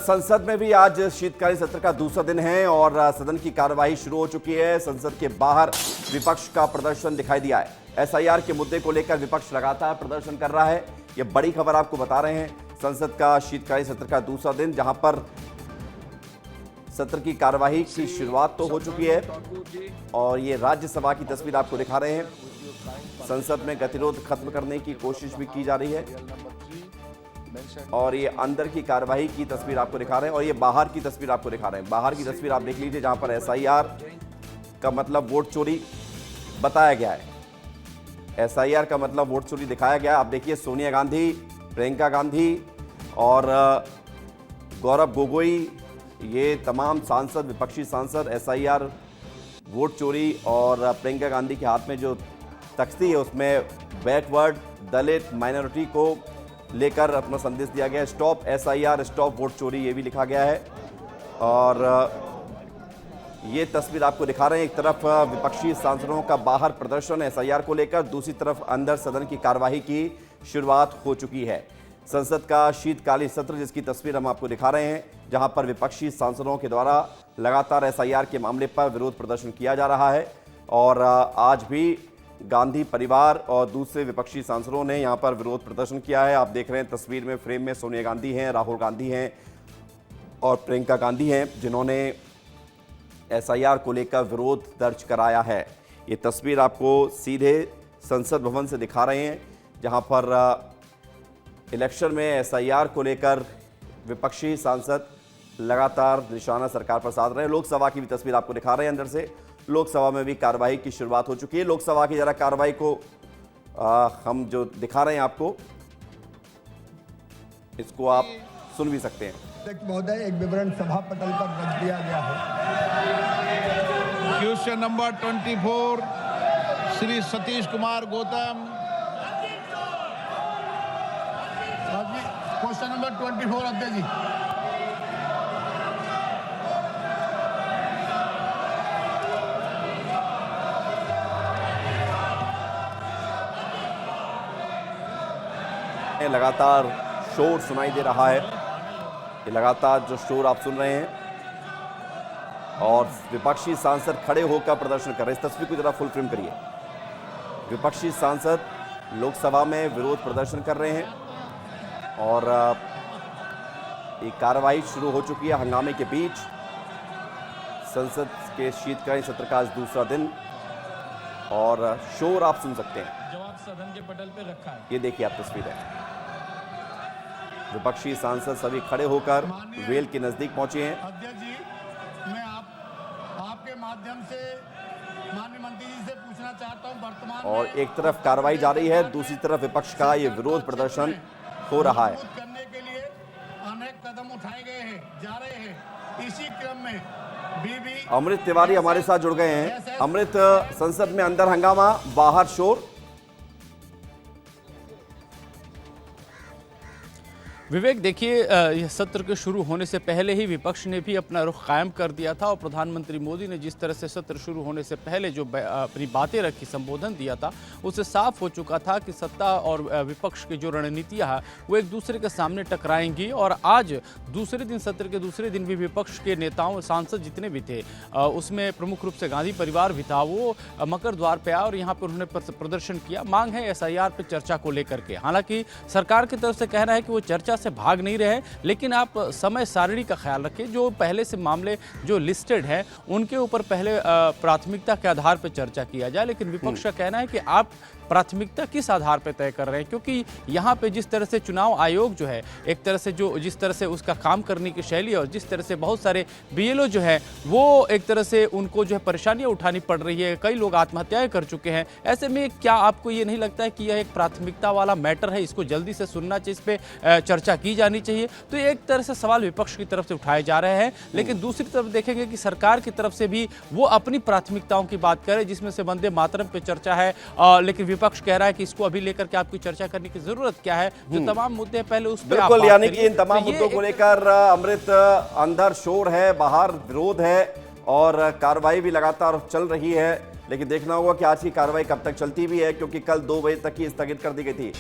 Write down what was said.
संसद में भी आज शीतकालीन सत्र का दूसरा दिन है और सदन की कार्यवाही शुरू हो चुकी है। संसद के बाहर विपक्ष का प्रदर्शन दिखाई दिया है। एसआईआर के मुद्दे को लेकर विपक्ष लगातार प्रदर्शन कर रहा है। ये बड़ी खबर आपको बता रहे हैं। संसद का शीतकालीन सत्र का दूसरा दिन, जहां पर सत्र की कार्यवाही की शुरुआत तो हो चुकी है और ये राज्यसभा की तस्वीर आपको दिखा रहे हैं। संसद में गतिरोध खत्म करने की कोशिश भी की जा रही है और ये अंदर की कार्यवाही की तस्वीर आपको दिखा रहे हैं और ये बाहर की तस्वीर आपको दिखा रहे हैं। बाहर की तस्वीर आप देख लीजिए, जहां पर एसआईआर का मतलब वोट चोरी बताया गया है। एसआईआर का मतलब वोट चोरी दिखाया गया है। आप देखिए, सोनिया गांधी, प्रियंका गांधी और गौरव गोगोई, ये तमाम सांसद, विपक्षी सांसद एसआईआर, वोट चोरी और प्रियंका गांधी के हाथ में जो तख्ती है उसमें बैकवर्ड, दलित, माइनॉरिटी को लेकर अपना संदेश दिया गया है। स्टॉप एसआईआर, स्टॉप वोट चोरी, ये भी लिखा गया है। और ये तस्वीर आपको दिखा रहे हैं। एक तरफ विपक्षी सांसदों का बाहर प्रदर्शन एसआईआर को लेकर, दूसरी तरफ अंदर सदन की कार्यवाही की शुरुआत हो चुकी है। संसद का शीतकालीन सत्र, जिसकी तस्वीर हम आपको दिखा रहे हैं, जहां पर विपक्षी सांसदों के द्वारा लगातार एसआईआर के मामले पर विरोध प्रदर्शन किया जा रहा है। और आज भी गांधी परिवार और दूसरे विपक्षी सांसदों ने यहां पर विरोध प्रदर्शन किया है। आप देख रहे हैं तस्वीर में, फ्रेम में सोनिया गांधी हैं, राहुल गांधी हैं और प्रियंका गांधी हैं, जिन्होंने एसआईआर को लेकर विरोध दर्ज कराया है। ये तस्वीर आपको सीधे संसद भवन से दिखा रहे हैं, जहां पर इलेक्शन में एसआईआर को लेकर विपक्षी सांसद लगातार निशाना सरकार पर साध रहे हैं। लोकसभा की भी तस्वीर आपको दिखा रहे हैं अंदर से। लोकसभा में भी कार्रवाई की शुरुआत हो चुकी है। लोकसभा की जरा कार्रवाई को हम जो दिखा रहे हैं आपको, इसको आप सुन भी सकते हैं। महोदय, एक विवरण सभा पटल पर रख दिया गया है। Question number 24 Shri Satish Kumar Gautam. Question number 24 अध्यक्ष जी। लगातार शोर सुनाई दे रहा है। ये लगातार जो शोर आप सुन रहे हैं और विपक्षी सांसद खड़े होकर प्रदर्शन कर रहे हैं। इस तस्वीर को जरा फुल फ्रेम करिए। विपक्षी सांसद लोकसभा में विरोध प्रदर्शन कर रहे हैं और एक कार्रवाई शुरू हो चुकी है हंगामे के बीच। संसद के शीतकालीन सत्र का आज दूसरा दिन और शोर आप सुन सकते हैं। जवाब सदन के पटल पे रखा है। ये देखिए आप तस्वीर है। विपक्षी सांसद सभी खड़े होकर वेल के नजदीक पहुंचे हैं। अध्यक्ष जी, मैं आपके माध्यम से माननीय मंत्री जी से पूछना चाहता हूं, वर्तमान और एक तरफ कार्रवाई जारी है, दूसरी तरफ विपक्ष का ये विरोध प्रदर्शन हो रहा है। करने के लिए अनेक कदम उठाए गए हैं, जा रहे हैं। इसी क्रम में बीबी अमृत तिवारी हमारे साथ जुड़ गए हैं। अमृत, संसद में अंदर हंगामा, बाहर शोर। विवेक, देखिए, यह सत्र के शुरू होने से पहले ही विपक्ष ने भी अपना रुख कायम कर दिया था और प्रधानमंत्री मोदी ने जिस तरह से सत्र शुरू होने से पहले जो अपनी बातें रखी, संबोधन दिया था, उससे साफ हो चुका था कि सत्ता और विपक्ष की जो रणनीतियां हैं वो एक दूसरे के सामने टकराएंगी। और आज दूसरे दिन, सत्र के दूसरे दिन भी विपक्ष के नेताओं, सांसद जितने भी थे, उसमें प्रमुख रूप से गांधी परिवार भी था, वो मकर द्वार पर आया और यहाँ पर उन्होंने प्रदर्शन किया। मांग है एसआईआर पर चर्चा को लेकर के। हालांकि सरकार की तरफ से कहना है कि वो चर्चा से भाग नहीं रहे, लेकिन आप समय सारणी का ख्याल रखें। जो पहले से मामले जो लिस्टेड हैं उनके ऊपर पहले प्राथमिकता के आधार पर चर्चा किया जाए। लेकिन विपक्ष का कहना है कि आप प्राथमिकता किस आधार पर तय कर रहे हैं, क्योंकि यहाँ पे जिस तरह से चुनाव आयोग जो है, एक तरह से जिस तरह से उसका काम करने की शैली और जिस तरह से बहुत सारे बीएलओ जो है वो एक तरह से उनको जो है परेशानियां उठानी पड़ रही है, कई लोग आत्महत्याएं कर चुके हैं। ऐसे में क्या आपको ये नहीं लगता है कि यह एक प्राथमिकता वाला मैटर है, इसको जल्दी से सुनना चाहिए, इस पर चर्चा की जानी चाहिए? तो एक तरह से सवाल विपक्ष की तरफ से उठाए जा रहे हैं। लेकिन दूसरी तरफ देखेंगे कि सरकार की तरफ से भी वो अपनी प्राथमिकताओं की बात करे, जिसमें से वंदे मातरम पे चर्चा है, लेकिन विपक्ष कह रहा है कि इसको अभी लेकर के आपकी चर्चा करने की जरूरत क्या है। जो तमाम मुद्दे पहले उस पर बिल्कुल, यानी कि इन तमाम मुद्दों को लेकर अमृत, अंदर शोर है, बाहर विरोध है और कार्रवाई भी लगातार चल रही है। लेकिन देखना होगा कि आज की कार्रवाई कब तक चलती भी है, क्योंकि कल 2 बजे तक ही स्थगित कर दी गई थी।